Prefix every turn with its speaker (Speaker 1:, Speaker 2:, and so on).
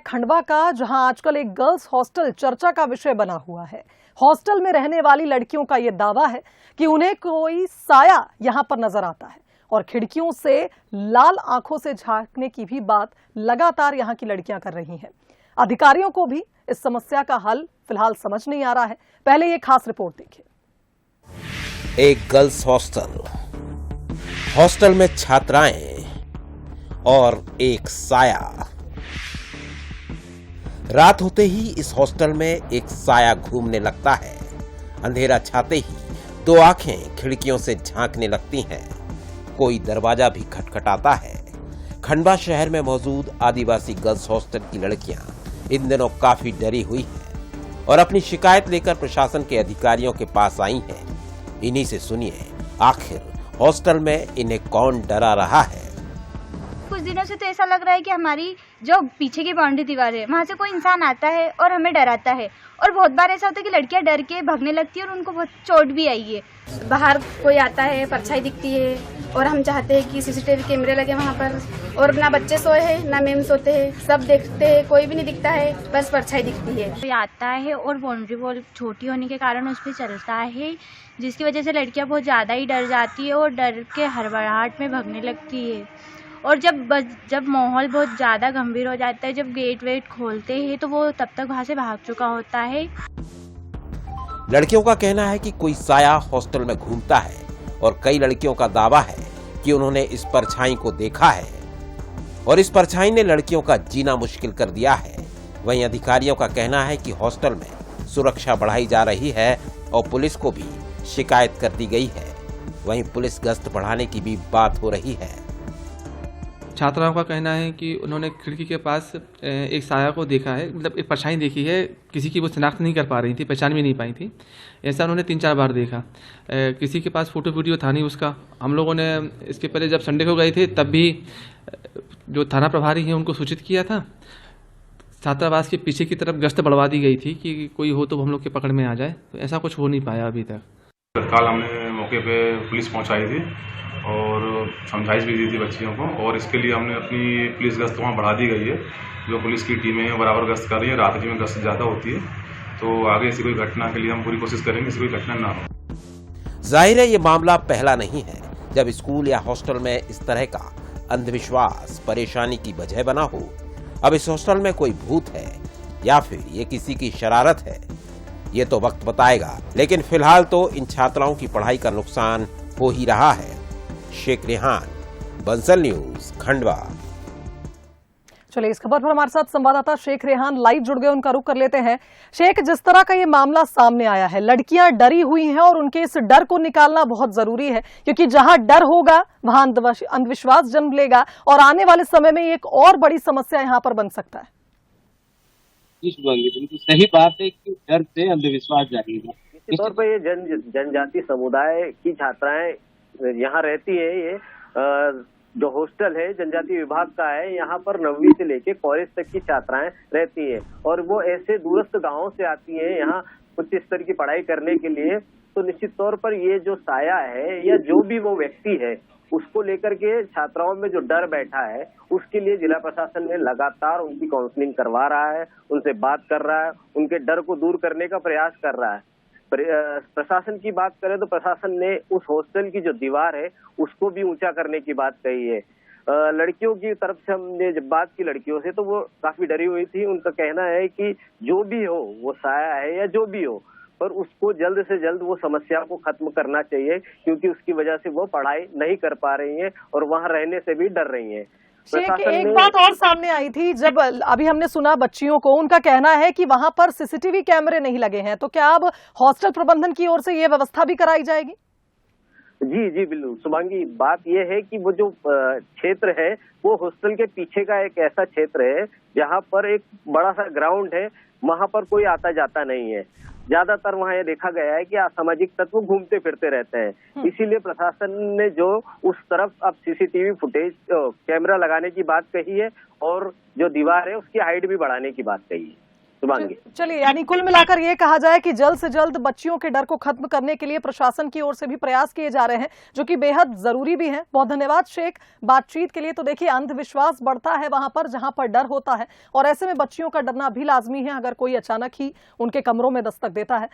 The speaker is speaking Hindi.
Speaker 1: खंडवा का, जहां आजकल एक गर्ल्स हॉस्टल चर्चा का विषय बना हुआ है। हॉस्टल में रहने वाली लड़कियों का यह दावा है कि उन्हें कोई साया यहां पर नजर आता है और खिड़कियों से लाल आंखों से झांकने की भी बात लगातार यहां की लड़कियां कर रही हैं। अधिकारियों को भी इस समस्या का हल फिलहाल समझ नहीं आ रहा है। पहले ये खास रिपोर्ट देखिए।
Speaker 2: एक गर्ल्स हॉस्टल में छात्राएं और एक साया। रात होते ही इस हॉस्टल में एक साया घूमने लगता है। अंधेरा छाते ही दो आंखें खिड़कियों से झांकने लगती हैं। कोई दरवाजा भी खटखटाता है। खंडवा शहर में मौजूद आदिवासी गर्ल्स हॉस्टल की लड़कियां इन दिनों काफी डरी हुई हैं और अपनी शिकायत लेकर प्रशासन के अधिकारियों के पास आई हैं। इन्हीं से सुनिए आखिर हॉस्टल में इन्हें कौन डरा रहा है।
Speaker 3: कुछ दिनों से तो ऐसा लग रहा है कि हमारी जो पीछे की बाउंड्री दीवार है वहाँ से कोई इंसान आता है और हमें डराता है, और बहुत बार ऐसा होता है कि लड़कियां डर के भागने लगती है और उनको बहुत चोट भी आई है।
Speaker 4: बाहर कोई आता है, परछाई दिखती है और हम चाहते हैं कि सीसीटीवी कैमरे लगे वहाँ पर, और ना बच्चे सोए हैं ना मैम सोते हैं, सब देखते हैं, कोई भी नहीं दिखता है, बस परछाई दिखती है।
Speaker 3: कोई आता है और बाउंड्री वॉल छोटी होने के कारण उस पर चलता है, जिसकी वजह से लड़कियां बहुत ज़्यादा ही डर जाती है और डर के हड़बड़ाहट में भागने लगती है। और जब माहौल बहुत ज़्यादा गंभीर हो जाता है, जब गेट वेट खोलते हैं तो वो तब तक वहाँ से भाग चुका होता है।
Speaker 2: लड़कियों का कहना है कि कोई साया हॉस्टल में घूमता है और कई लड़कियों का दावा है कि उन्होंने इस परछाई को देखा है और इस परछाई ने लड़कियों का जीना मुश्किल कर दिया है। वहीं अधिकारियों का कहना है कि हॉस्टल में सुरक्षा बढ़ाई जा रही है और पुलिस को भी शिकायत कर दी गई है। वहीं पुलिस गश्त बढ़ाने की भी बात हो रही है।
Speaker 5: छात्राओं का कहना है कि उन्होंने खिड़की के पास एक साया को देखा है, मतलब एक परछाई देखी है। किसी की वो शिनाख्त नहीं कर पा रही थी, पहचान भी नहीं पाई थी। ऐसा उन्होंने 3-4 बार देखा। किसी के पास फोटो वीडियो था नहीं उसका। हम लोगों ने इसके पहले जब संडे को गए थे तब भी जो थाना प्रभारी हैं उनको सूचित किया था। छात्रावास के पीछे की तरफ गश्त बढ़वा दी गई थी कि कोई हो तो हम लोग के पकड़ में आ जाए, तो ऐसा कुछ हो नहीं पाया अभी तक।
Speaker 6: तत्काल हमने मौके पे पुलिस पहुंचाई थी और समझाइश भी दी थी बच्चियों को, और इसके लिए हमने अपनी पुलिस गश्त वहाँ बढ़ा दी गई है। जो पुलिस की टीमें बराबर गश्त कर रही है, रात्रि में गश्त ज़्यादा होती है, तो आगे ऐसी कोई घटना के लिए हम पूरी कोशिश करेंगे ऐसी कोई घटना ना हो।
Speaker 2: जाहिर है ये मामला पहला नहीं है जब स्कूल या हॉस्टल में इस तरह का अंधविश्वास परेशानी की वजह बना हो। अब इस हॉस्टल में कोई भूत है या फिर ये किसी की शरारत है, ये तो वक्त बताएगा। लेकिन फिलहाल तो इन छात्राओं की पढ़ाई का नुकसान हो ही रहा है। शेख रेहान, बंसल न्यूज, खंडवा।
Speaker 1: चलिए, इस खबर पर हमारे साथ संवाददाता शेख रेहान लाइव जुड़ गए, उनका रुख कर लेते हैं। शेख, जिस तरह का ये मामला सामने आया है, लड़कियां डरी हुई हैं और उनके इस डर को निकालना बहुत जरूरी है, क्योंकि जहां डर होगा वहां अंधविश्वास जन्म लेगा और आने वाले समय में एक और बड़ी समस्या यहां पर बन सकता है।
Speaker 7: बिल्कुल सही बात है कि डर से अंधविश्वास जाएगा।
Speaker 8: निश्चित तौर पर ये जनजाति समुदाय की छात्राएं यहाँ रहती है। ये जो हॉस्टल है जनजाति विभाग का है, यहाँ पर 9वीं से लेके कॉलेज तक की छात्राएं रहती हैं और वो ऐसे दूरस्थ गांवों से आती हैं यहाँ उच्च स्तर की पढ़ाई करने के लिए। तो निश्चित तौर पर ये जो साया है या जो भी वो व्यक्ति है, उसको लेकर के छात्राओं में जो डर बैठा है, उसके लिए जिला प्रशासन ने लगातार उनकी काउंसलिंग करवा रहा है, उनसे बात कर रहा है, उनके डर को दूर करने का प्रयास कर रहा है। प्रशासन की बात करें तो प्रशासन ने उस हॉस्टल की जो दीवार है उसको भी ऊंचा करने की बात कही है। लड़कियों की तरफ से हमने जब बात की लड़कियों से, तो वो काफी डरी हुई थी। उनका कहना है कि जो भी हो, वो साया है या जो भी हो, पर उसको जल्द से जल्द वो समस्या को खत्म करना चाहिए, क्योंकि उसकी वजह से वो पढ़ाई नहीं कर पा रही हैं और वहां रहने से भी डर रही हैं।
Speaker 1: शेख, एक बात और सामने आई थी, जब अभी हमने सुना बच्चियों को, उनका कहना है कि वहां पर सीसीटीवी कैमरे नहीं लगे हैं, तो क्या अब हॉस्टल प्रबंधन की ओर से ये व्यवस्था भी कराई जाएगी?
Speaker 8: जी जी बिल्कुल शुभांगी, बात यह है कि वो जो क्षेत्र है वो हॉस्टल के पीछे का एक ऐसा क्षेत्र है जहाँ पर एक बड़ा सा ग्राउंड है, वहां पर कोई आता जाता नहीं है। ज्यादातर वहाँ ये देखा गया है कि असामाजिक तत्व घूमते फिरते रहते हैं। इसीलिए प्रशासन ने जो उस तरफ अब सीसीटीवी फुटेज कैमरा लगाने की बात कही है और जो दीवार है उसकी हाइट भी बढ़ाने की बात कही है। शुभांगी।
Speaker 1: चलिए, यानी कुल मिलाकर ये कहा जाए कि जल्द से जल्द बच्चियों के डर को खत्म करने के लिए प्रशासन की ओर से भी प्रयास किए जा रहे हैं, जो कि बेहद जरूरी भी है। बहुत धन्यवाद शेख बातचीत के लिए। तो देखिए, अंधविश्वास बढ़ता है वहां पर जहां पर डर होता है, और ऐसे में बच्चियों का डरना भी लाजमी है अगर कोई अचानक ही उनके कमरों में दस्तक देता है।